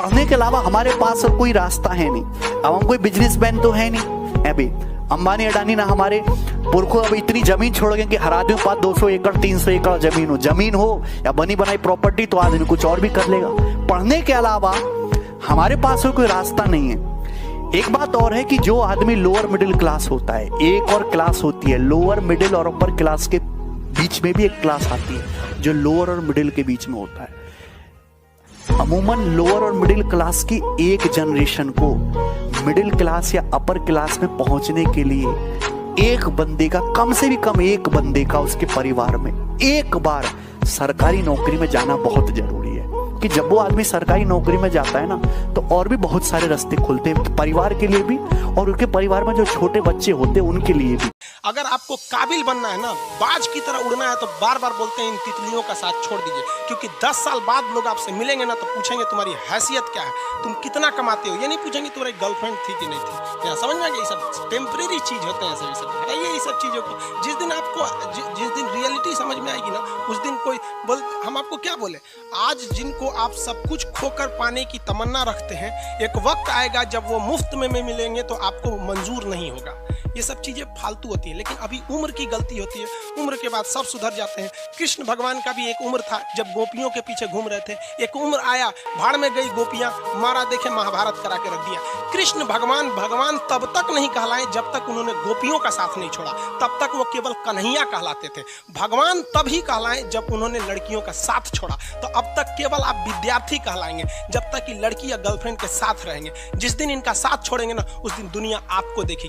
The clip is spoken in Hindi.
पढ़ने के अलावा हमारे पास और कोई रास्ता है नहीं। अब हम कोई बिजनेसमैन तो है नहीं। अभी अंबानी अडानी ना हमारे पुरखों अब इतनी जमीन छोड़ गए कि हर आदमी के पास 200 एकड़ 300 एकड़ जमीन हो या बनी बनाई प्रॉपर्टी तो आदमी कुछ और भी कर लेगा। पढ़ने के अलावा हमारे पास कोई रास्ता नहीं है। एक बात और है कि जो आदमी लोअर मिडिल क्लास होता है, एक और क्लास होती है लोअर मिडिल और अपर क्लास के बीच में भी एक क्लास आती है जो लोअर और मिडिल के बीच में होता है। अमूमन लोअर और मिडिल क्लास की एक जनरेशन को मिडिल क्लास या अपर क्लास में पहुंचने के लिए एक बंदे का, कम से भी कम एक बंदे का उसके परिवार में एक बार सरकारी नौकरी में जाना बहुत जरूरी है। कि जब वो आदमी सरकारी नौकरी में जाता है ना तो और भी बहुत सारे रास्ते खुलते हैं परिवार के लिए भी और उनके परिवार में जो छोटे बच्चे होते हैं उनके लिए भी। अगर आपको काबिल बनना है ना, बाज की तरह उड़ना है, तो बार बार बोलते हैं इन तितलियों का साथ छोड़ दीजिए, क्योंकि 10 साल बाद लोग आपसे मिलेंगे ना तो पूछेंगे तुम्हारी हैसियत क्या है, तुम कितना कमाते हो। ये नहीं पूछेंगे तुम्हारी गर्लफ्रेंड थी कि नहीं थी। यहाँ समझ में आ गया, ये सब टेम्परेरी चीज होते हैं। सभी सब हटाइए ये सब चीजों को। जिस दिन आपको जिस दिन रियलिटी समझ में आएगी ना उस दिन कोई बोल, हम आपको क्या बोले। आज जिनको आप सब कुछ खोकर पाने की तमन्ना रखते हैं, एक वक्त आएगा जब वो मुफ्त में मिलेंगे तो आपको मंजूर नहीं होगा। ये सब चीजें फालतू होती है, लेकिन अभी उम्र की गलती होती है। उम्र के बाद सब सुधर जाते हैं। कृष्ण भगवान का भी एक उम्र था जब गोपियों के पीछे घूम रहे थे। एक उम्र आया, भाड़ में गई गोपियां, मारा देखे महाभारत करा के रख दिया। कृष्ण भगवान तब तक नहीं कहलाए जब तक उन्होंने गोपियों का साथ नहीं छोड़ा। तब तक वो केवल कन्हैया कहलाते थे। भगवान तभी कहलाए जब उन्होंने लड़कियों का साथ छोड़ा। तो अब तक केवल आप विद्यार्थी कहलाएंगे जब तक कि लड़की या गर्लफ्रेंड के साथ रहेंगे। जिस दिन इनका साथ छोड़ेंगे ना उस दिन दुनिया आपको देखेगी।